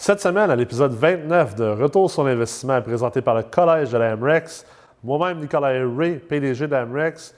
Cette semaine, à l'épisode 29 de Retour sur l'investissement présenté par le Collège de la MREX, moi-même, Nicolas Ray, PDG de la MREX,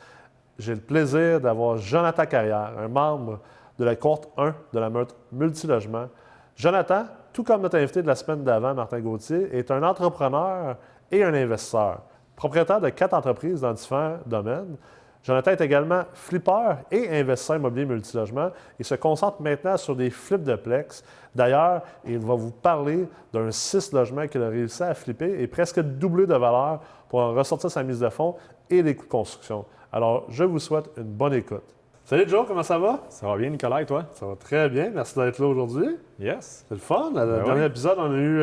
j'ai le plaisir d'avoir Jonathan Carrière, un membre de la cohorte 1 de la meute Multilogement. Jonathan, tout comme notre invité de la semaine d'avant, Martin Gauthier, est un entrepreneur et un investisseur, propriétaire de 4 entreprises dans différents domaines. Jonathan est également flipper et investisseur immobilier multilogement. Il se concentre maintenant sur des flips de Plex. D'ailleurs, il va vous parler d'un 6 logements qu'il a réussi à flipper et presque doubler de valeur pour en ressortir sa mise de fonds et les coûts de construction. Alors, je vous souhaite une bonne écoute. Salut Joe, comment ça va? Ça va bien, Nicolas, et toi? Ça va très bien, merci d'être là aujourd'hui. Yes. C'est le fun. Dans le dernier épisode, on a eu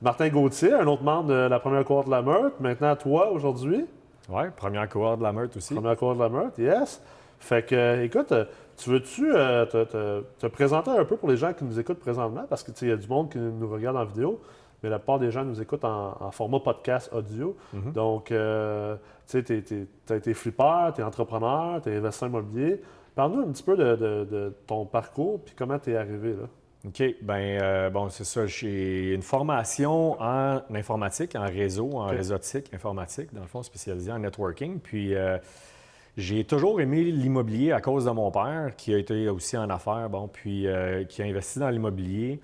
Martin Gauthier, un autre membre de la première cohorte de la meute. Maintenant, toi, aujourd'hui. Oui, première cohorte de la meute aussi. Première cohorte de la meute, yes. Fait que, écoute, tu veux-tu te présenter un peu pour les gens qui nous écoutent présentement? Parce que, tu sais, il y a du monde qui nous regarde en vidéo, mais la plupart des gens nous écoutent en format podcast audio. Donc, tu sais, tu as été flipper, tu es entrepreneur, tu es investisseur immobilier. Parle-nous un petit peu de ton parcours puis comment tu es arrivé là. OK. Bon, c'est ça. J'ai une formation en informatique, en réseau, en réseautique, informatique, dans le fond, spécialisé en networking. Puis, j'ai toujours aimé l'immobilier à cause de mon père, qui a été aussi en affaires, puis qui a investi dans l'immobilier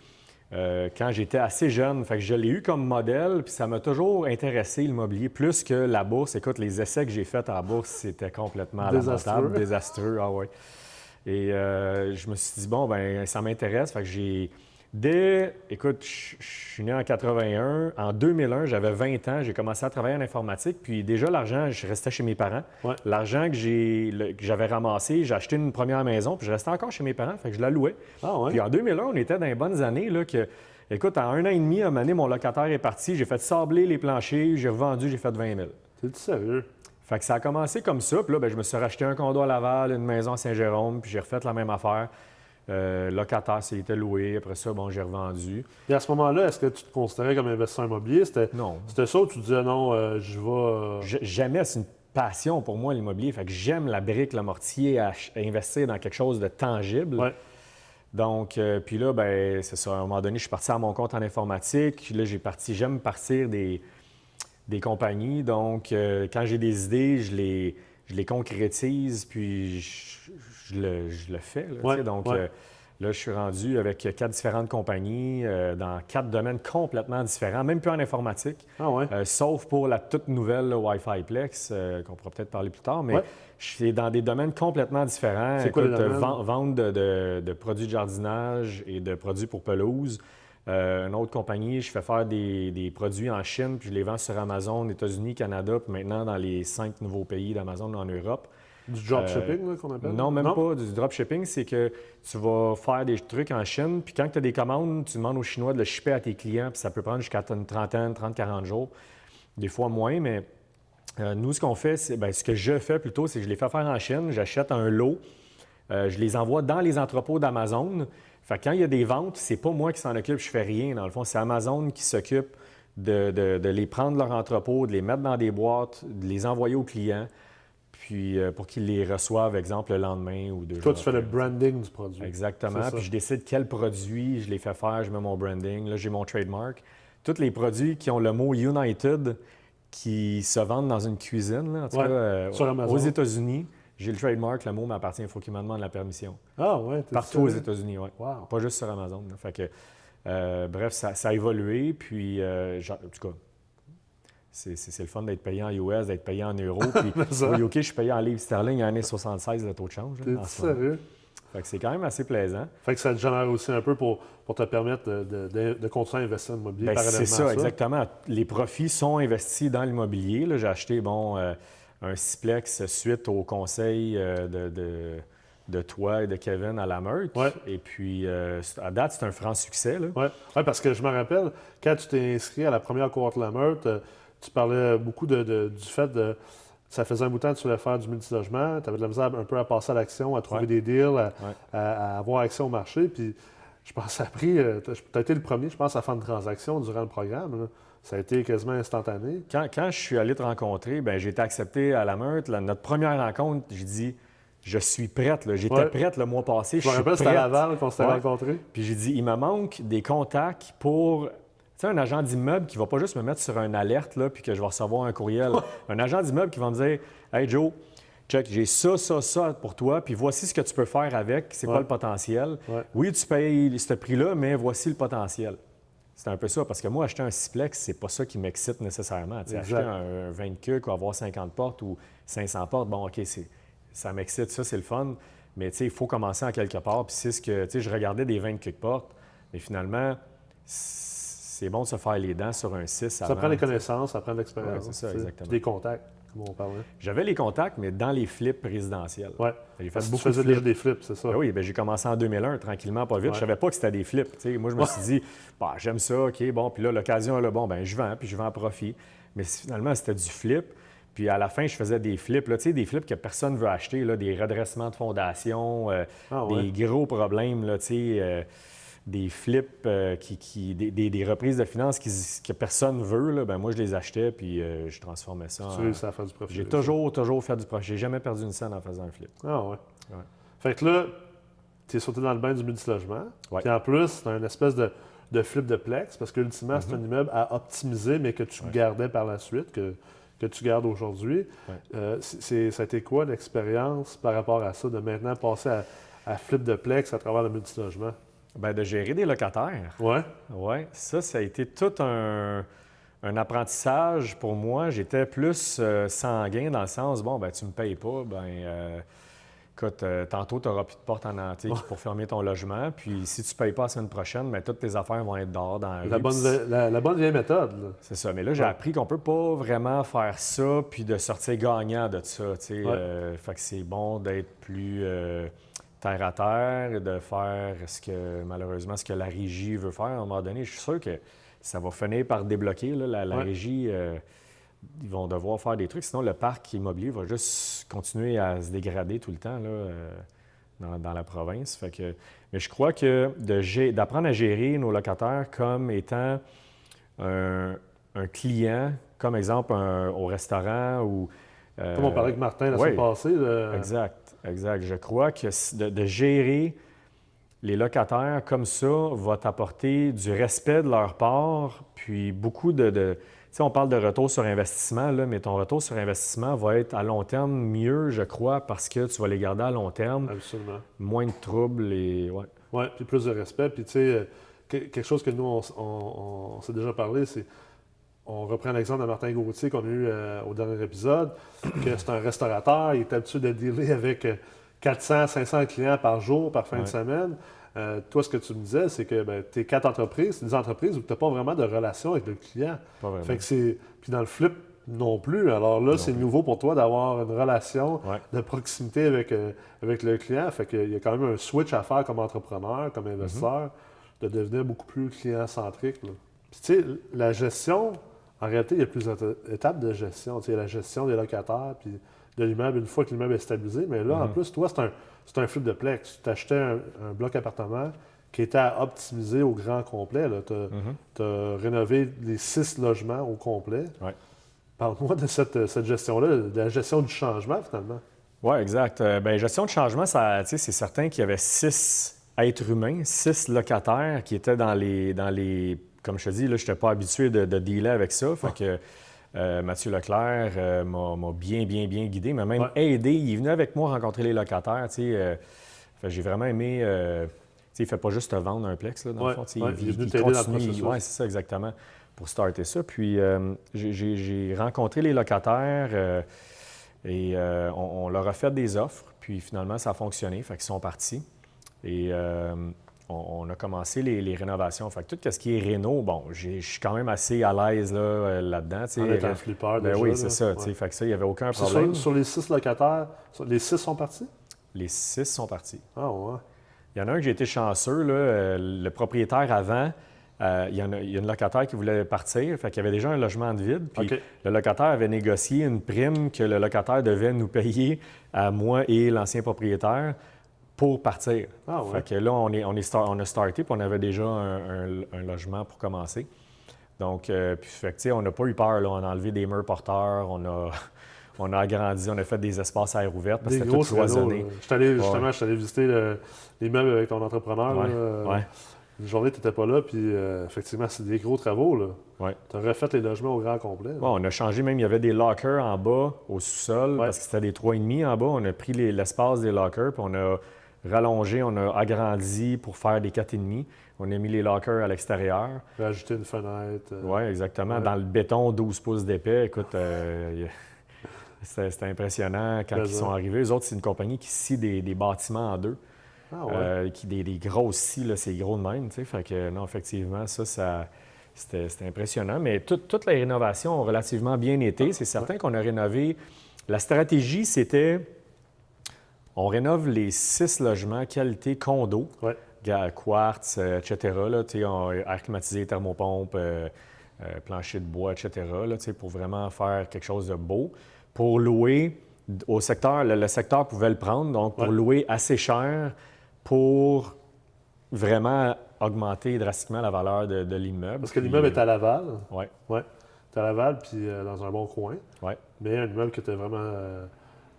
quand j'étais assez jeune. Fait que je l'ai eu comme modèle, puis ça m'a toujours intéressé, l'immobilier, plus que la bourse. Écoute, les essais que j'ai faits à la bourse, c'était complètement lamentable, désastreux. Ah ouais. Et je me suis dit, bon, ben ça m'intéresse. Fait que écoute, je suis né en 81. En 2001, j'avais 20 ans. J'ai commencé à travailler en informatique. Puis déjà, l'argent, je restais chez mes parents. Ouais. L'argent que j'avais ramassé, j'ai acheté une première maison. Puis je restais encore chez mes parents. Fait que je la louais. Ah ouais. Puis en 2001, on était dans les bonnes années. Là, écoute, en 1 an et demi, à un moment donné, mon locataire est parti. J'ai fait sabler les planchers. J'ai revendu, j'ai fait 20 000. T'es-tu sérieux? Fait que ça a commencé comme ça. Puis là, ben, je me suis racheté un condo à Laval, une maison à Saint-Jérôme, puis j'ai refait la même affaire. Locataire, c'était loué. Après ça, bon, j'ai revendu. Et à ce moment-là, est-ce que tu te considérais comme investisseur immobilier? Non. C'était ça ou tu disais non, je vais. Jamais, c'est une passion pour moi, l'immobilier. Fait que j'aime la brique, le mortier, à investir dans quelque chose de tangible. Ouais. Donc, puis là, ben, c'est ça. À un moment donné, je suis parti à mon compte en informatique. Là, j'aime partir des compagnies. Donc, quand j'ai des idées, je les concrétise, puis je le fais. Là, Ouais, donc, ouais. là, je suis rendu avec 4 différentes compagnies dans 4 domaines complètement différents, même plus en informatique, Ah ouais. sauf pour la toute nouvelle là, Wi-Fi Plex, qu'on pourra peut-être parler plus tard, mais Ouais. je suis dans des domaines complètement différents. C'est quoi les domaines? Vente de produits de jardinage et de produits pour pelouse. Une autre compagnie, je fais faire des produits en Chine, puis je les vends sur Amazon, États-Unis, Canada, puis maintenant dans les 5 nouveaux pays d'Amazon en Europe. Du dropshipping, là, qu'on appelle? Non, même pas. Du dropshipping, c'est que tu vas faire des trucs en Chine, puis quand tu as des commandes, tu demandes aux Chinois de le shipper à tes clients, puis ça peut prendre jusqu'à une trentaine, 30-40 jours, des fois moins, mais nous, ce qu'on fait, ce que je fais plutôt, c'est que je les fais faire en Chine, j'achète un lot, je les envoie dans les entrepôts d'Amazon. Fait que quand il y a des ventes, c'est pas moi qui s'en occupe, je fais rien. Dans le fond, c'est Amazon qui s'occupe de les prendre leur entrepôt, de les mettre dans des boîtes, de les envoyer aux clients, puis pour qu'ils les reçoivent, exemple, le lendemain ou 2 jours. Toi, tu fais le branding du produit. Exactement. Puis je décide quel produit je les fais faire, je mets mon branding. Là, j'ai mon trademark. Tous les produits qui ont le mot United qui se vendent dans une cuisine, là, en tout cas, sur Amazon. aux États-Unis. J'ai le trademark, le mot m'appartient, il faut qu'il me demande la permission. Ah ouais, Partout aux États-Unis, oui. Wow. Pas juste sur Amazon. Là. Fait que, bref, ça a évolué. Puis, en tout cas, c'est le fun d'être payé en US, d'être payé en euros. Puis au UK, je suis payé en livres sterling en année 76, le taux de change. T'es sérieux? Fait que c'est quand même assez plaisant. Fait que ça te génère aussi un peu pour te permettre de continuer à investir en immobilier parallèlement C'est ça, à ça. exactement. Les profits sont investis dans l'immobilier. Là, j'ai acheté, un sixplex suite au conseil de toi et de Kevin à la meute. Ouais. Et puis, à date, c'est un franc succès. Là. Oui, parce que je me rappelle, quand tu t'es inscrit à la première cohorte de la meute, tu parlais beaucoup du fait de... Ça faisait un bout de temps que tu voulais faire du multilogement, tu avais de la misère un peu à passer à l'action, à trouver des deals, à avoir accès au marché. Puis je pense que ça a pris... tu as été le premier, je pense, à faire une transaction durant le programme. Là. Ça a été quasiment instantané. Quand je suis allé te rencontrer, j'ai été accepté à la meute. Notre première rencontre, j'ai dit, je suis prête. J'étais Ouais. prête le mois passé. Je me rappelle, c'était à Laval qu'on s'était rencontrés. Puis j'ai dit, il me manque des contacts pour... Tu sais, un agent d'immeuble qui va pas juste me mettre sur une alerte, là, puis que je vais recevoir un courriel. Un agent d'immeuble qui va me dire, « Hey Joe, check, j'ai ça pour toi, puis voici ce que tu peux faire avec, c'est quoi le potentiel. Ouais. Oui, tu payes ce prix-là, mais voici le potentiel. » C'est un peu ça, parce que moi, acheter un sixplex, c'est pas ça qui m'excite nécessairement. Tu sais, acheter un 20 cucs ou avoir 50 portes ou 500 portes, bon, OK, ça m'excite, ça, c'est le fun. Mais tu sais, il faut commencer en quelque part. Puis c'est ce que, tu sais, je regardais des 20 cucs portes, mais finalement, c'est bon de se faire les dents sur un 6 Ça avant, prend des connaissances, ça prend de l'expérience. Ouais, c'est ça, exactement. Puis des contacts, comme on parlait. J'avais les contacts, mais dans les flips résidentiels. Oui. J'ai fait Parce que tu beaucoup de faisais flips. déjà des flips, c'est ça? Ben oui, ben j'ai commencé en 2001, tranquillement, pas vite. Ouais. Je savais pas que c'était des flips. Tu sais, moi, je me suis dit, bah, j'aime ça, OK, bon. Puis là, l'occasion, là, bon, ben je vends, puis je vends à profit. Mais finalement, c'était du flip. Puis à la fin, je faisais des flips, là, tu sais, des flips que personne ne veut acheter, là, des redressements de fondation, des gros problèmes, là, tu sais, des flips, des reprises de finances que personne ne veut. Là, ben moi, je les achetais, puis je transformais ça Tu réussis à faire du profit. J'ai toujours fait du profit. J'ai jamais perdu une scène en faisant un flip. Ah ouais. Ouais. Fait que là, tu es sauté dans le bain du multilogement. Ouais. Puis en plus, tu as une espèce de flip de plex, parce qu'ultimement, c'est un immeuble à optimiser, mais que tu gardais par la suite, que tu gardes aujourd'hui. Ouais. Ça a été quoi l'expérience par rapport à ça, de maintenant passer à flip de plex à travers le multilogement? Bien, de gérer des locataires. Ouais. Oui, ça a été tout un apprentissage pour moi. J'étais plus sanguin dans le sens, bon, ben tu me payes pas, écoute, tantôt, tu n'auras plus de porte en antique pour fermer ton logement. Puis si tu ne payes pas la semaine prochaine, bien, toutes tes affaires vont être dehors dans la rue. La bonne vieille méthode. Là. C'est ça. Mais là, j'ai appris qu'on ne peut pas vraiment faire ça puis de sortir gagnant de ça. Fait que c'est bon d'être plus terre à terre et de faire malheureusement, ce que la régie veut faire. À un moment donné, je suis sûr que ça va finir par débloquer. Là, la régie, ils vont devoir faire des trucs. Sinon, le parc immobilier va juste continuer à se dégrader tout le temps là, dans la province. Mais je crois que d'apprendre à gérer nos locataires comme étant un client, comme exemple au restaurant ou... Comme on parlait avec Martin la semaine passée. Exact. Je crois que de gérer les locataires comme ça va t'apporter du respect de leur part, puis beaucoup tu sais, on parle de retour sur investissement, là, mais ton retour sur investissement va être à long terme mieux, je crois, parce que tu vas les garder à long terme. Absolument. Moins de troubles et... Oui, puis plus de respect. Puis tu sais, quelque chose que nous, on s'est déjà parlé, c'est... On reprend l'exemple de Martin Gauthier qu'on a eu au dernier épisode, que c'est un restaurateur, il est habitué de dealer avec 400, 500 clients par jour, par fin de semaine. Toi, ce que tu me disais, c'est que tu es 4 entreprises, c'est des entreprises où tu n'as pas vraiment de relation avec le client. Pas vraiment. Fait que puis dans le flip non plus. Alors là, c'est nouveau pour toi d'avoir une relation de proximité avec le client. Fait qu'il y a quand même un switch à faire comme entrepreneur, comme investisseur, de devenir beaucoup plus client-centrique. Là. Puis tu sais, la gestion... En réalité, il y a plusieurs étapes de gestion. Tu sais, il y a la gestion des locataires puis de l'immeuble une fois que l'immeuble est stabilisé. Mais là, en plus, toi, c'est un flip de plex. Tu t'achetais un bloc appartement qui était à optimiser au grand complet. Tu as rénové les 6 logements au complet. Ouais. Parle-moi de cette gestion-là, de la gestion du changement, finalement. Oui, exact. Gestion de changement, c'est certain qu'il y avait 6 êtres humains, 6 locataires qui étaient dans les comme je te dis, là, je n'étais pas habitué de dealer avec ça. Fait que Mathieu Leclerc m'a bien guidé, m'a même aidé. Il est venu avec moi rencontrer les locataires. J'ai vraiment aimé... il ne fait pas juste te vendre un plex, là, dans le fond. Il est venu t'aider dans le processus. Oui, c'est ça, exactement, pour starter ça. Puis j'ai rencontré les locataires et on leur a fait des offres. Puis finalement, ça a fonctionné. Fait qu'ils sont partis. Et... on a commencé les rénovations. Fait que tout ce qui est réno, bon, je suis quand même assez à l'aise là-dedans. En étant flipper déjà. Oui, c'est ça. Fait que ça, il n'y avait aucun problème. Sur les 6 locataires, les 6 sont partis? Les 6 sont partis. Ah ouais. Il y en a un que j'ai été chanceux. Là, le propriétaire avant, il y a une locataire qui voulait partir. Fait qu'il y avait déjà un logement de vide. Puis le locataire avait négocié une prime que le locataire devait nous payer à moi et l'ancien propriétaire pour partir. Ah ouais. Fait que là, on a starté, puis on avait déjà un logement pour commencer. Donc, on n'a pas eu peur. Là. On a enlevé des murs porteurs, On a agrandi, on a fait des espaces à air ouvert parce que Des c'était tout grosses rénaux, cloisonné. là. Je suis allé visiter l'immeuble avec ton entrepreneur. Ouais, Là. ouais. Une journée, tu n'étais pas là, puis effectivement, c'est des gros travaux. Là. Ouais. Tu as refait les logements au grand complet. Là. Bon, on a changé même, il y avait des lockers en bas au sous-sol Ouais. parce que c'était des 3,5 en bas. On a pris l'espace des lockers, puis on a rallongé, on a agrandi pour faire des 4,5. On a mis les lockers à l'extérieur. Rajouter une fenêtre. Oui, exactement. Ouais. Dans le béton, 12 pouces d'épais. Écoute, c'était impressionnant quand ils sont arrivés. Eux autres, c'est une compagnie qui scie des bâtiments en deux. Ah ouais. Des grosses scies, là, c'est gros de même. Tu sais. Fait que non, effectivement, c'était impressionnant. Mais toutes les rénovations ont relativement bien été. C'est certain qu'on a rénové. La stratégie, c'était on rénove les 6 logements qualité condo, Ouais. quartz, etc. Là, tu sais, air climatisé, thermopompe, plancher de bois, etc. Là, tu sais, pour vraiment faire quelque chose de beau. Pour louer au secteur, le secteur pouvait le prendre, donc pour Ouais. louer assez cher pour vraiment augmenter drastiquement la valeur de l'immeuble. Parce que l'immeuble est à Laval. Oui, Ouais. Tu à Laval, puis dans un bon coin. oui. Mais un immeuble qui était vraiment.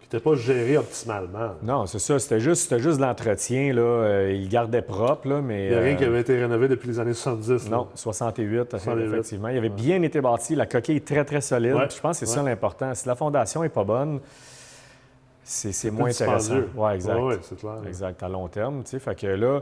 qui n'était pas géré optimalement. Non, c'est ça. C'était juste de l'entretien. Là. Il gardait propre, là, mais... Il n'y a rien qui avait été rénové depuis les années 70. là. Non, 68, 68. effectivement. Il avait bien été bâti. La coquille est très, très solide. Ouais. Je pense que c'est ça l'important. Si la fondation n'est pas bonne, c'est moins plus intéressant. dispendieux. Oui, exact. Ouais, c'est clair. Exact, à long terme. Tu sais. Fait que là,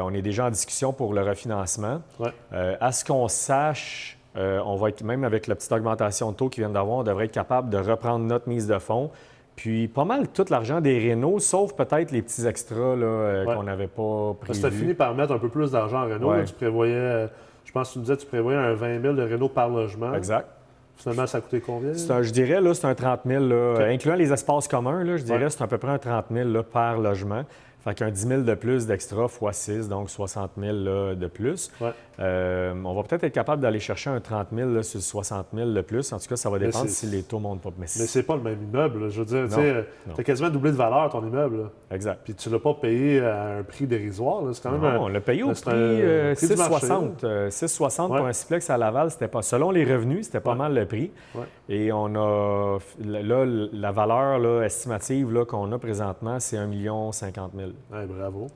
on est déjà en discussion pour le refinancement. Ouais. À ce qu'on sache, on va être, même avec la petite augmentation de taux qu'ils viennent d'avoir, on devrait être capable de reprendre notre mise de fonds. Puis pas mal tout l'argent des rénaux, sauf peut-être les petits extras là, Ouais. qu'on n'avait pas Parce prévus. que tu as fini par mettre un peu plus d'argent en réno. Ouais. Là, tu prévoyais, je pense que tu me disais, tu prévoyais un 20 000 de réno par logement. Exact. Finalement, ça a coûté combien? Je dirais, là, c'est un 30 000, là, OK. incluant les espaces communs, là, je dirais, Ouais. c'est à peu près un 30 000 là, par logement. Fait qu'un 10 000 de plus d'extra fois 6, donc 60 000 là, de plus. Ouais. On va peut-être être capable d'aller chercher un 30 000 là, sur 60 000 de plus. En tout cas, ça va Mais dépendre c'est- si les taux montent pas. Mais c'est pas le même immeuble. Là. Je veux dire, Non, tu as quasiment doublé de valeur ton immeuble. Là. Exact. Puis tu l'as pas payé à un prix dérisoire. Là. C'est quand même Non, on l'a payé au c'est prix un prix du marché, 6,60. 6,60 Ouais. pour un Ciplex à Laval, c'était pas. Selon les revenus, c'était pas Ouais. mal le prix. Ouais. Et on a. Là, la valeur là, estimative là, qu'on a présentement, c'est 1 50 000. Ouais, bravo.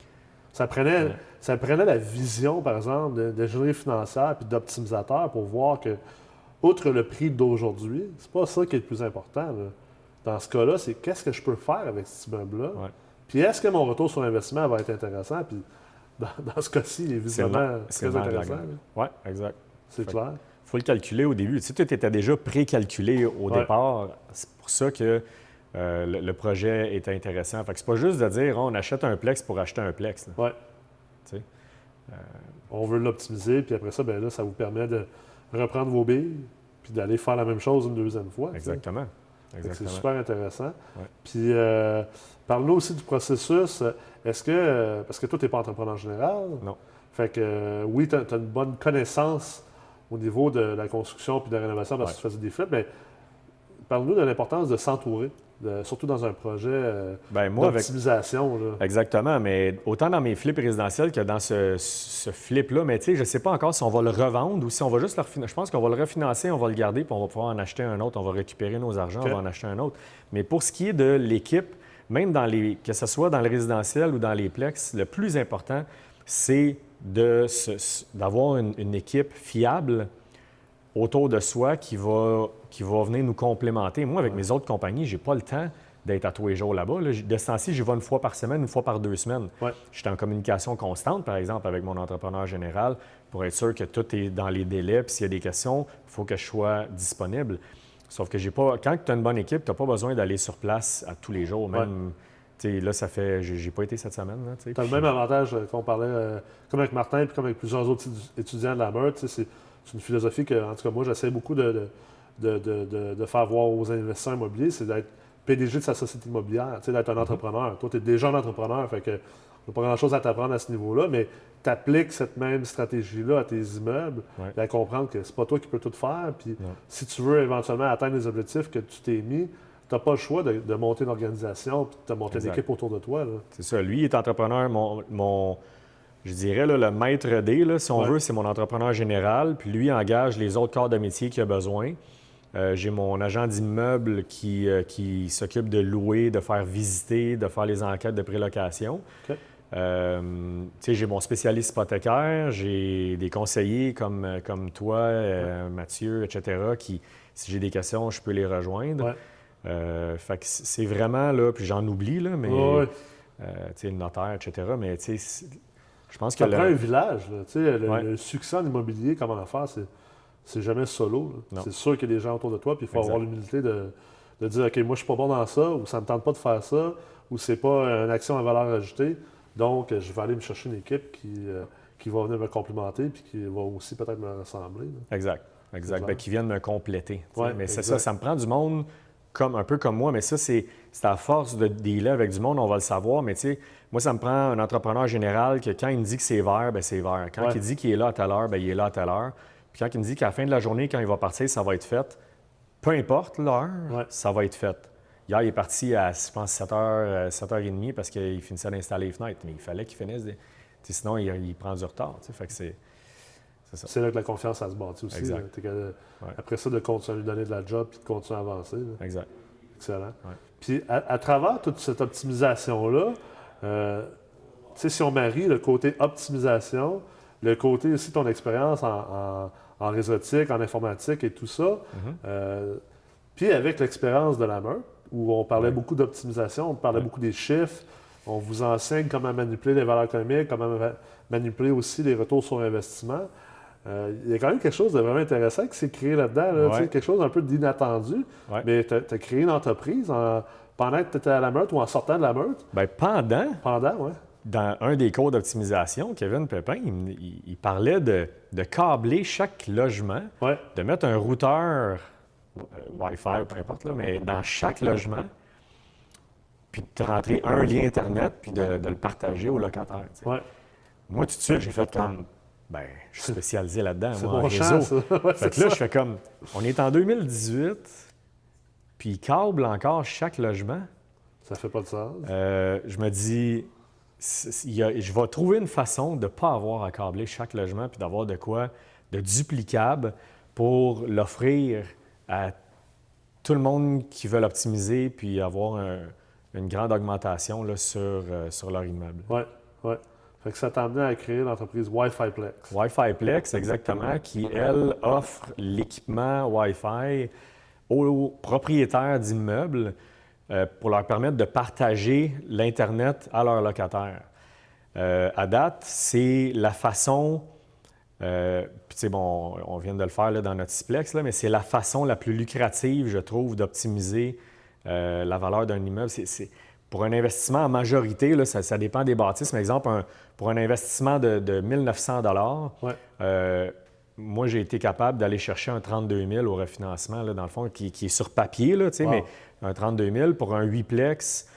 Ça prenait la vision, par exemple, d'ingénierie financière puis d'optimisateur pour voir que, outre le prix d'aujourd'hui, c'est pas ça qui est le plus important. Là. Dans ce cas-là, c'est qu'est-ce que je peux faire avec cet immeuble-là? Ouais. Puis est-ce que mon retour sur investissement va être intéressant? Puis dans ce cas-ci, il est visiblement C'est très le nerf de la intéressant. guerre. là. Oui, exact. C'est Fait clair. Il faut le calculer au début. Tu sais, tout était déjà précalculé au Ouais. départ. C'est pour ça que le projet est intéressant. Fait que c'est pas juste de dire on achète un plex pour acheter un plex. Là. Ouais. Tu sais. On veut l'optimiser, puis après ça, ben là, ça vous permet de reprendre vos billes puis d'aller faire la même chose une deuxième fois. tu sais. Exactement. Fait que c'est Exactement. super intéressant. Ouais. Puis, parle-nous aussi du processus. Est-ce que, parce que toi, tu n'es pas entrepreneur général. Non. Fait que, oui, tu as une bonne connaissance au niveau de la construction puis de la rénovation parce que tu faisais des flips, mais parle-nous de l'importance de s'entourer, surtout dans un projet Ben, moi, avec. d'optimisation. là. Exactement, mais autant dans mes flips résidentiels que dans ce flip-là, mais tu sais, je ne sais pas encore si on va le revendre ou si on va juste le refinancer. Je pense qu'on va le refinancer, on va le garder, puis on va pouvoir en acheter un autre, on va récupérer nos argents, OK. on va en acheter un autre. Mais pour ce qui est de l'équipe, même que ce soit dans le résidentiel ou dans les plex, le plus important, c'est d'avoir une équipe fiable autour de soi qui va venir nous complémenter. Moi, avec mes autres compagnies, je n'ai pas le temps d'être à tous les jours là-bas. Là. De ce temps-ci, j'y vais une fois par semaine, une fois par 2 semaines. Ouais. Je suis en communication constante, par exemple, avec mon entrepreneur général pour être sûr que tout est dans les délais. Puis s'il y a des questions, il faut que je sois disponible. Sauf que quand tu as une bonne équipe, tu n'as pas besoin d'aller sur place à tous les jours. Même, tu sais, là, ça fait... J'ai pas été cette semaine. Tu Tu as le même avantage qu'on parlait, comme avec Martin et comme avec plusieurs autres étudiants de la Meurthe. Tu sais, c'est une philosophie que, en tout cas, moi, j'essaie beaucoup de faire voir aux investisseurs immobiliers, c'est d'être PDG de sa société immobilière, tu sais, d'être un entrepreneur. Toi, tu es déjà un entrepreneur, fait que n'a pas grand-chose à t'apprendre à ce niveau-là, mais tu appliques cette même stratégie-là à tes immeubles, Ouais. et à comprendre que c'est pas toi qui peux tout faire. Puis Non. si tu veux éventuellement atteindre les objectifs que tu t'es mis, tu n'as pas le choix de monter une organisation puis de monter une Exact. équipe autour de toi. Là. C'est ça. Lui, il est entrepreneur. Je dirais, là, le maître D, là, si on Ouais. veut, c'est mon entrepreneur général. Puis lui engage les autres corps de métier qu'il a besoin. J'ai mon agent d'immeuble qui s'occupe de louer, de faire visiter, de faire les enquêtes de prélocation. OK. J'ai mon spécialiste hypothécaire, j'ai des conseillers comme toi, Mathieu, etc., qui, si j'ai des questions, je peux les rejoindre. Ouais. Fait que c'est vraiment, là, puis j'en oublie, là, mais Ouais. le notaire, etc., mais je pense que Ça prend un village. Là. Ouais. Le succès en immobilier, comme en affaires, c'est jamais solo. Non. C'est sûr qu'il y a des gens autour de toi, puis il faut Exact. avoir l'humilité de dire OK, moi, je suis pas bon dans ça, ou ça me tente pas de faire ça, ou c'est pas une action à valeur ajoutée. Donc, je vais aller me chercher une équipe qui va venir me complimenter, puis qui va aussi peut-être me ressembler. Là. Exact. Ben, qui viennent me compléter. Ouais, mais c'est exact. ça me prend du monde un peu comme moi, mais ça, c'est à force de dealer avec du monde, on va le savoir, mais moi, ça me prend un entrepreneur général que quand il me dit que c'est vert, bien, c'est vert. Quand il dit qu'il est là à telle heure, bien, il est là à telle heure. Puis quand il me dit qu'à la fin de la journée, quand il va partir, ça va être fait, peu importe l'heure, ça va être fait. Hier, il est parti à, je pense, 7h, 7h30 parce qu'il finissait d'installer les fenêtres, mais il fallait qu'il finisse. Sinon, il prend du retard. Fait que c'est ça. C'est là que la confiance, ça se bâtit aussi. Exact. Après ça, de continuer à lui donner de la job puis de continuer à avancer. Là. Exact. Excellent. Ouais. Puis, à travers toute cette optimisation-là, si on marie le côté optimisation, le côté aussi ton expérience en réseautique, en informatique et tout ça, puis avec l'expérience de la Meurthe, où on parlait beaucoup d'optimisation, on parlait beaucoup des chiffres, on vous enseigne comment manipuler les valeurs économiques, comment manipuler aussi les retours sur investissement. Il y a quand même quelque chose de vraiment intéressant qui s'est créé là-dedans, là, quelque chose un peu d'inattendu. Mais tu as créé une entreprise pendant que tu étais à la Meurthe ou en sortant de la Meurthe? Bien, pendant, oui. Dans un des cours d'optimisation, Kevin Pépin, il parlait de câbler chaque logement, de mettre un routeur Wi-Fi, peu importe, là, mais dans chaque logement, puis de rentrer un lien Internet, puis de le partager aux locataires. Moi, tout de suite, j'ai fait comme, je suis spécialisé là-dedans, moi, en réseau. Fait que là, je fais comme, on est en 2018, puis il câble encore chaque logement. Ça fait pas de sens. Je me dis, je vais trouver une façon de ne pas avoir à câbler chaque logement, puis d'avoir de quoi de duplicable pour l'offrir à tout le monde qui veut l'optimiser, puis avoir une grande augmentation là, sur leur immeuble. Oui. Fait que ça t'a amené à créer l'entreprise Wi-Fi Plex. Wi-Fi Plex, exactement, qui, elle, offre l'équipement Wi-Fi aux propriétaires d'immeubles pour leur permettre de partager l'Internet à leurs locataires. À date, c'est la façon, puis on vient de le faire là, dans notre Siplex, là, mais c'est la façon la plus lucrative, je trouve, d'optimiser la valeur d'un immeuble. Pour un investissement en majorité, là, ça dépend des bâtisses. Par exemple, pour un investissement de 1 900 $, moi, j'ai été capable d'aller chercher un 32 000 au refinancement, là, dans le fond, qui est sur papier, là, mais un 32 000 pour un 8-plex.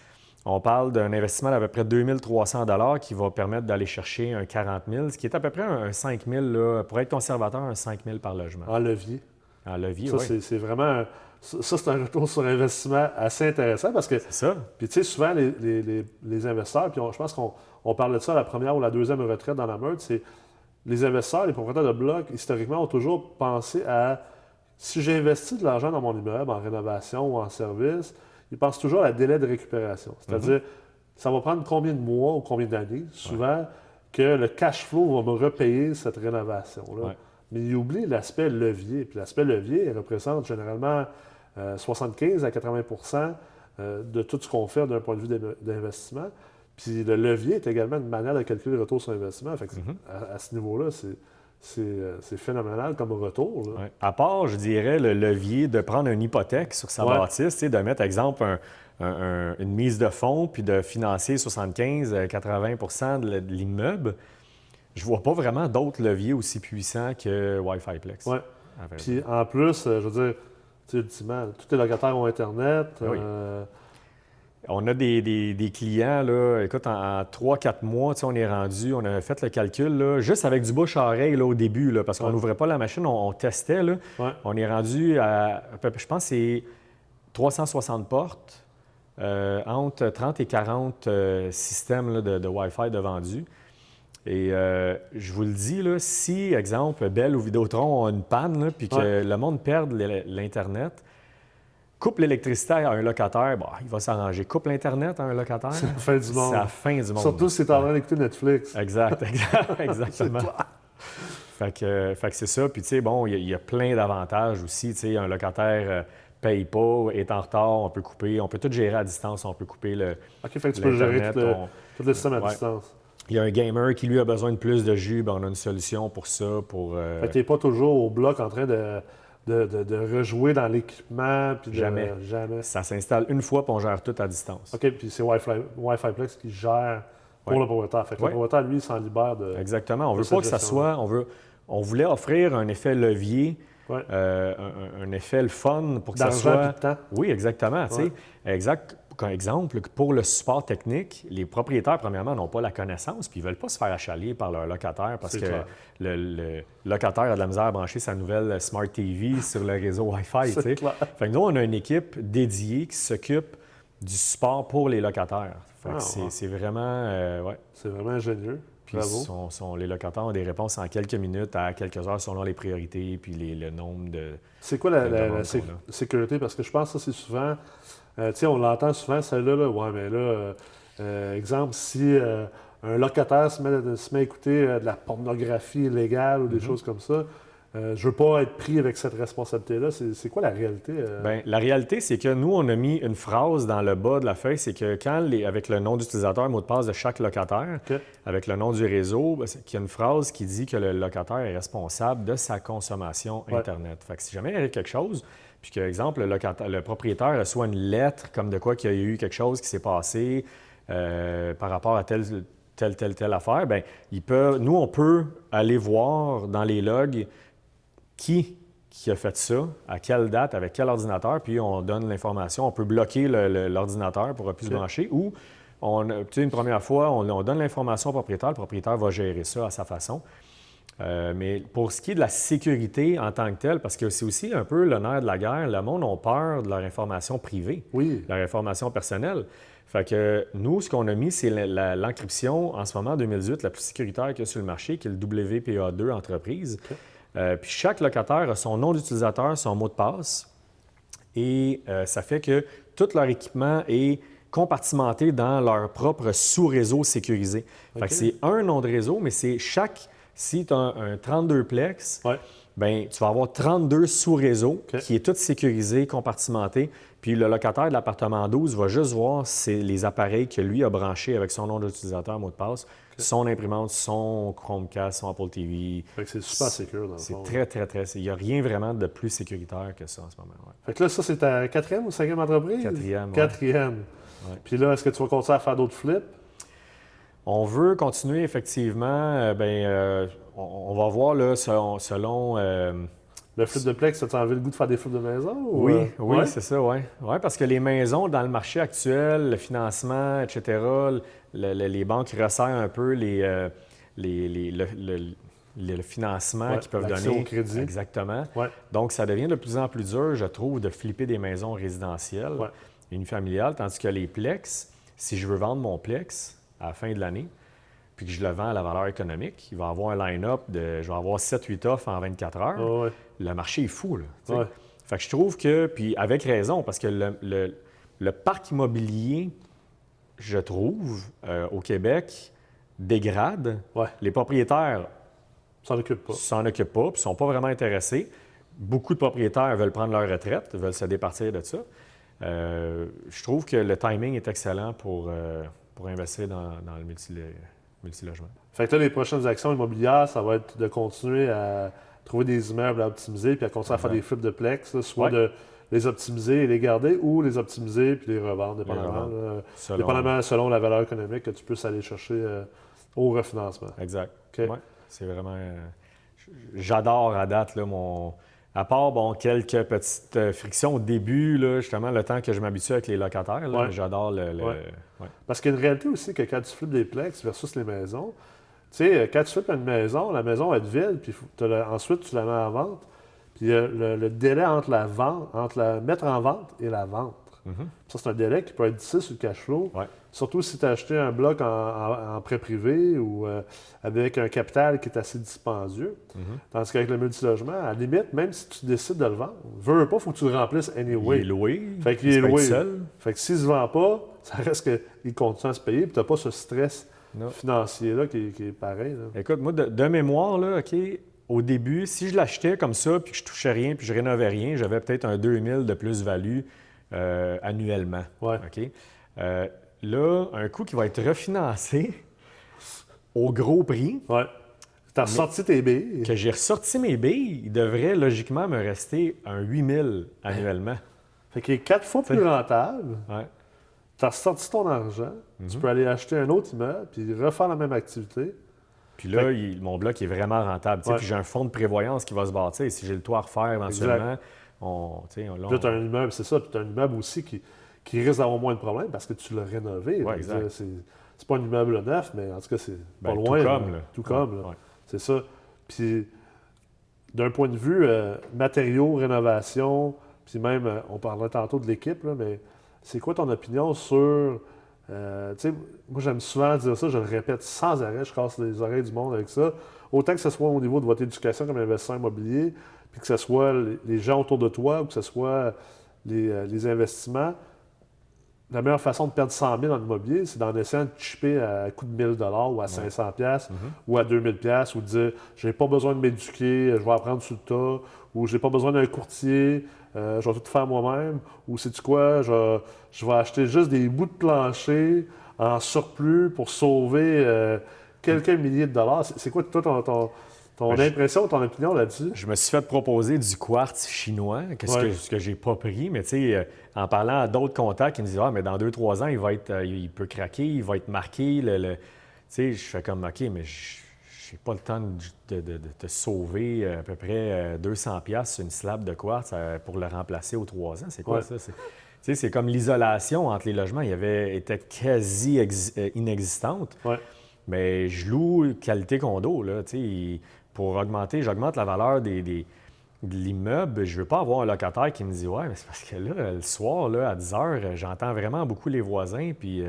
On parle d'un investissement d'à peu près 2 300 $ qui va permettre d'aller chercher un 40 000, ce qui est à peu près un 5 000, là, pour être conservateur, un 5 000 par logement. En levier. En levier, oui. C'est vraiment... Ça, c'est un retour sur investissement assez intéressant parce que... C'est ça. Puis, tu sais, souvent, les investisseurs, puis je pense qu'on parle de ça à la première ou la deuxième retraite dans la Meurthe, c'est les investisseurs, les propriétaires de blocs, historiquement, ont toujours pensé à si j'ai investi de l'argent dans mon immeuble, en rénovation ou en service, ils pensent toujours à la délai de récupération. C'est-à-dire, ça va prendre combien de mois ou combien d'années, souvent, que le cash flow va me repayer cette rénovation-là. Mais ils oublient l'aspect levier. Puis l'aspect levier, il représente généralement 75 à 80 de tout ce qu'on fait d'un point de vue d'investissement. Puis le levier est également une manière de calculer le retour sur investissement. Fait que à ce niveau-là, c'est phénoménal comme retour. Là. À part, je dirais, le levier de prendre une hypothèque sur sa bâtisse, de mettre, exemple, une mise de fonds puis de financer 75-80 de l'immeuble, je vois pas vraiment d'autres leviers aussi puissants que Wi-Fi Plex. Oui. Puis en plus, je veux dire, ultimement, tous les locataires ont Internet. On a des clients, là, écoute, en 3-4 mois, on est rendu, on a fait le calcul, là, juste avec du bouche-à-oreille là, au début, là, parce qu'on n'ouvrait pas la machine, on testait. Là. On est rendu à, je pense, c'est 360 portes, entre 30 et 40 systèmes là, de Wi-Fi de vendus. Et je vous le dis, là, si, exemple, Bell ou Vidéotron ont une panne, là, puis que le monde perd l'Internet, coupe l'électricité à un locataire, bon, il va s'arranger. Coupe l'Internet à un locataire, C'est la fin du monde. c'est la fin du monde. Surtout si tu es en train d'écouter Netflix. Exactement. Fait que c'est ça. Puis, tu sais, bon, il y a plein d'avantages aussi. Tu sais, un locataire paye pas, est en retard, on peut couper. On peut tout gérer à distance. On peut couper le. OK, fait que tu peux gérer tout le système à distance. Il y a un gamer qui, lui, a besoin de plus de jus. Ben, on a une solution pour ça. Fait que tu n'es pas toujours au bloc en train de rejouer dans l'équipement. Puis Jamais. Jamais. Ça s'installe une fois, puis on gère tout à distance. OK, puis c'est Wi-Fi Plex qui gère pour le propriétaire. Fait que le propriétaire, lui, il s'en libère de. Exactement. On veut pas que ça soit. On voulait offrir un effet levier, un effet le fun pour que ça soit. D'argent et de temps. Oui, exactement. Exact. Comme exemple, pour le support technique, les propriétaires, premièrement, n'ont pas la connaissance puis ils ne veulent pas se faire achaler par leur locataire parce que le locataire a de la misère à brancher sa nouvelle Smart TV sur le réseau Wi-Fi. Fait que nous, on a une équipe dédiée qui s'occupe du support pour les locataires. Fait que c'est vraiment... C'est vraiment ingénieux. Puis les locataires ont des réponses en quelques minutes à quelques heures selon les priorités puis le nombre de... C'est quoi la sécurité? Parce que je pense que ça, c'est souvent... tu sais, on l'entend souvent, celle-là. Là, ouais, mais là, exemple, si un locataire se met à écouter de la pornographie illégale ou des choses comme ça, je veux pas être pris avec cette responsabilité-là. C'est quoi la réalité? Bien, la réalité, c'est que nous, on a mis une phrase dans le bas de la feuille, c'est que quand, avec le nom d'utilisateur, mot de passe de chaque locataire, avec le nom du réseau, qu'il y a une phrase qui dit que le locataire est responsable de sa consommation Internet. Fait que si jamais il y a quelque chose, puis que, exemple, le propriétaire reçoit une lettre comme de quoi qu'il y a eu quelque chose qui s'est passé par rapport à telle affaire, bien, nous, on peut aller voir dans les logs qui a fait ça, à quelle date, avec quel ordinateur, puis on donne l'information. On peut bloquer l'ordinateur pour ne plus se brancher ou, une première fois, on donne l'information au propriétaire. Le propriétaire va gérer ça à sa façon. Mais pour ce qui est de la sécurité en tant que telle, parce que c'est aussi un peu le nerf de la guerre, le monde a peur de leur information privée, leur information personnelle. Fait que nous, ce qu'on a mis, c'est l'encryption, en ce moment, en 2018, la plus sécuritaire qu'il y a sur le marché, qui est le WPA2 entreprise. Puis chaque locataire a son nom d'utilisateur, son mot de passe. Et ça fait que tout leur équipement est compartimenté dans leur propre sous-réseau sécurisé. Fait que c'est un nom de réseau, mais c'est si tu as un 32-plex, bien, tu vas avoir 32 sous-réseaux qui est tout sécurisé, compartimenté. Puis le locataire de l'appartement 12 va juste voir les appareils que lui a branchés avec son nom d'utilisateur, mot de passe, son imprimante, son Chromecast, son Apple TV. Fait que c'est super sécure dans le fond. C'est très. Il n'y a rien vraiment de plus sécuritaire que ça en ce moment. Fait que là, ça, c'est ta 4e ou 5e entreprise? 4e. 4e. Puis là, est-ce que tu vas continuer à faire d'autres flips? On veut continuer effectivement. On va voir là, selon le flip de Plex, ça t'a enlevé le goût de faire des flips de maison? Oui, c'est ça, oui. Ouais, parce que les maisons, dans le marché actuel, le financement, etc., les banques resserrent un peu le financement qu'ils peuvent donner. Au crédit. Exactement. Donc, ça devient de plus en plus dur, je trouve, de flipper des maisons résidentielles, unifamiliales, tandis que les Plex, si je veux vendre mon Plex à la fin de l'année, puis que je le vends à la valeur économique, il va avoir un line-up je vais avoir 7-8 offres en 24 heures. Le marché est fou, là. Fait que je trouve que, puis avec raison, parce que le parc immobilier, je trouve, au Québec, dégrade. Les propriétaires s'en occupent pas, puis ne sont pas vraiment intéressés. Beaucoup de propriétaires veulent prendre leur retraite, veulent se départir de ça. Je trouve que le timing est excellent pour investir dans le multilogement. Fait que là, les prochaines actions immobilières, ça va être de continuer à trouver des immeubles à optimiser puis à continuer à faire des flips de Plex, là, soit de les optimiser et les garder ou les optimiser puis les revendre, dépendamment selon la valeur économique que tu puisses aller chercher au refinancement. Exact. C'est vraiment... J'adore à date, là, à part, quelques petites frictions au début, là, justement, le temps que je m'habitue avec les locataires, là, j'adore Parce qu'il y a une réalité aussi que quand tu flippes des Plex versus les maisons, tu sais, quand tu flippes une maison, la maison va être vide, puis ensuite tu la mets en vente, puis le délai entre la mettre en vente et la vente Ça, c'est un délai qui peut être difficile sur le cash flow. Ouais. Surtout si tu as acheté un bloc en prêt privé ou avec un capital qui est assez dispendieux. Tandis qu'avec le multilogement, à la limite, même si tu décides de le vendre, veux pas, il faut que tu le remplisses anyway. Il est loué. Fait qu'il est tu peux être loué. seul. Fait que s'il ne se vend pas, ça reste qu'il continue à se payer, puis tu n'as pas ce stress Non. financier-là qui est pareil. Là. Écoute, moi, de mémoire, là, OK, au début, si je l'achetais comme ça, puis que je touchais rien, puis je rénovais rien, j'avais peut-être un 2000 de plus-value annuellement. Ouais. OK? Là, un coût qui va être refinancé au gros prix, Ouais. Tu as ressorti tes billes. que j'ai ressorti mes billes, il devrait logiquement me rester un 8000 annuellement. Fait qu'il est 4 fois plus rentable. Ouais. Tu as ressorti ton argent. Tu peux aller acheter un autre immeuble puis refaire la même activité. Puis là, mon bloc est vraiment rentable. Tu sais, Ouais. Puis j'ai un fonds de prévoyance qui va se bâtir. Et si j'ai le toit à refaire éventuellement, Puis là, tu as un immeuble, c'est ça. Puis tu as un immeuble aussi qui risque d'avoir moins de problèmes parce que tu l'as rénové. Ouais, exact. C'est pas un immeuble neuf, mais en tout cas, c'est pas Ben, loin. tout là. comme, là. Tout comme. Là. Ouais. C'est ça. Puis d'un point de vue matériaux, rénovation, puis même, on parlait tantôt de l'équipe, là, mais c'est quoi ton opinion sur... tu sais, moi, j'aime souvent dire ça, je le répète sans arrêt, je casse les oreilles du monde avec ça. Autant que ce soit au niveau de votre éducation comme investisseur immobilier, puis que ce soit les gens autour de toi ou que ce soit les investissements, la meilleure façon de perdre 100 000 en immobilier, c'est d'en essayer de chipper à coût de 1 000 ou à 500 ou à 2 000 ou de dire « j'ai pas besoin de m'éduquer, je vais apprendre sur le tas » ou « j'ai pas besoin d'un courtier, je vais tout faire moi-même » ou « sais-tu quoi, je vais acheter juste des bouts de plancher en surplus pour sauver quelques milliers de dollars. » C'est quoi, toi, ton impression, ton opinion là-dessus? Je me suis fait proposer du quartz chinois, ce que j'ai pas pris, mais tu sais, en parlant à d'autres contacts, ils me disent « Ah, mais dans 2-3 ans, il peut craquer, il va être marqué. » Tu sais, je fais comme « OK, mais j'ai pas le temps de te sauver à peu près 200$ sur une slab de quartz pour le remplacer aux 3 ans. C'est quoi ça? » Tu sais, c'est comme l'isolation entre les logements. était quasi inexistante. Ouais. Mais je loue qualité condo, là, tu sais, pour j'augmente la valeur de l'immeuble. Je veux pas avoir un locataire qui me dit « Ouais, mais c'est parce que là, le soir, là, à 10 h, j'entends vraiment beaucoup les voisins, puis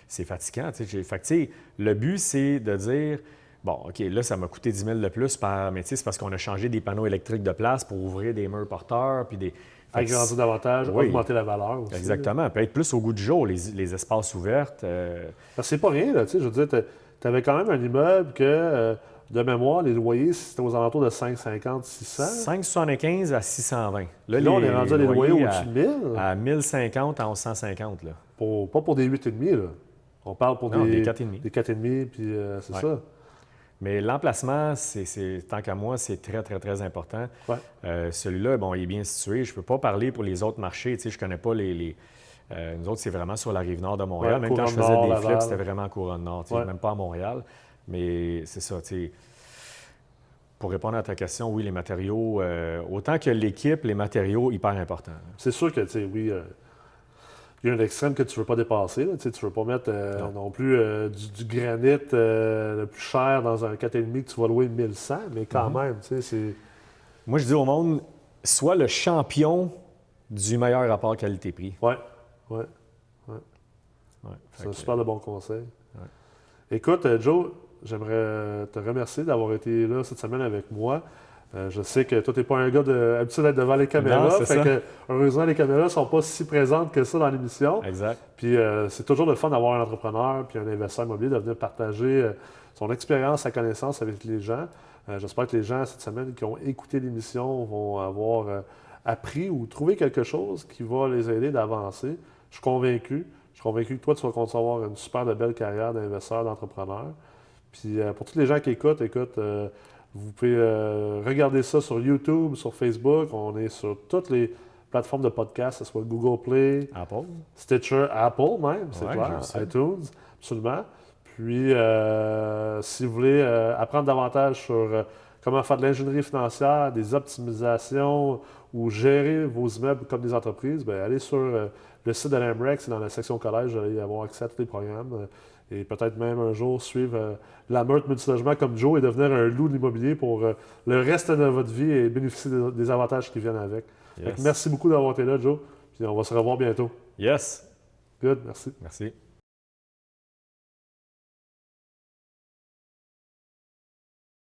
c'est fatigant. » Fait que, tu sais, le but, c'est de dire « Bon, OK, là, ça m'a coûté 10 000 de plus mais tu sais, c'est parce qu'on a changé des panneaux électriques de place pour ouvrir des murs porteurs, puis des... » Agrandir davantage, Oui. augmenter la valeur aussi. Exactement. Peut être plus au goût du jour, les espaces ouverts. Parce que c'est pas rien, là, tu sais, je veux dire, tu avais quand même un immeuble que, de mémoire, les loyers, c'était aux alentours de 5,50, 600. 5,75 à 620. Là, on est rendu à des loyers au-dessus de 1000. À 1050 à 1150. Là. Pas pour des 8,5, là. On parle pour des 4,5. Des 4,5, puis c'est ça. Mais l'emplacement, tant qu'à moi, c'est très, très, très important. Ouais. Celui-là, bon, il est bien situé. Je ne peux pas parler pour les autres marchés. Tu sais, je ne connais pas nous autres, c'est vraiment sur la rive nord de Montréal. Ouais, même quand je faisais Couronne-Nord, des flips, Laval. c'était vraiment Couronne-Nord. Tu sais, même pas à Montréal. Mais c'est ça, tu sais. Pour répondre à ta question, oui, les matériaux, autant que l'équipe, les matériaux, hyper importants. C'est sûr que, tu sais, oui, il y a un extrême que tu ne veux pas dépasser. Là. Tu ne veux pas mettre non plus du granit le plus cher dans un 4,5 que tu vas louer 1100, mais quand même, tu sais, c'est... Moi, je dis au monde, sois le champion du meilleur rapport qualité-prix. Ouais. Ouais, C'est un super de bon conseil. Ouais. Écoute, Joe, j'aimerais te remercier d'avoir été là cette semaine avec moi. Je sais que toi, tu n'es pas un gars habitué d'être devant les caméras. Non, c'est ça. Que, heureusement, les caméras ne sont pas si présentes que ça dans l'émission. Exact. Puis c'est toujours le fun d'avoir un entrepreneur puis un investisseur immobilier de venir partager son expérience, sa connaissance avec les gens. J'espère que les gens, cette semaine, qui ont écouté l'émission vont avoir appris ou trouvé quelque chose qui va les aider d'avancer. Je suis convaincu. Je suis convaincu que toi, tu vas continuer à avoir une super belle carrière d'investisseur, d'entrepreneur. Puis pour tous les gens qui écoutent, vous pouvez regarder ça sur YouTube, sur Facebook. On est sur toutes les plateformes de podcast, que ce soit Google Play, Apple. Stitcher, Apple même, c'est Ouais, clair, je sais. iTunes, absolument. Puis, si vous voulez apprendre davantage sur comment faire de l'ingénierie financière, des optimisations ou gérer vos immeubles comme des entreprises, bien, allez sur le site de l'AMREX et dans la section collège, vous allez y avoir accès à tous les programmes. Et peut-être même un jour suivre la meute multilogement comme Joe et devenir un loup de l'immobilier pour le reste de votre vie et bénéficier des avantages qui viennent avec. Yes. Fait que merci beaucoup d'avoir été là, Joe. Puis on va se revoir bientôt. Yes. Good, merci. Merci.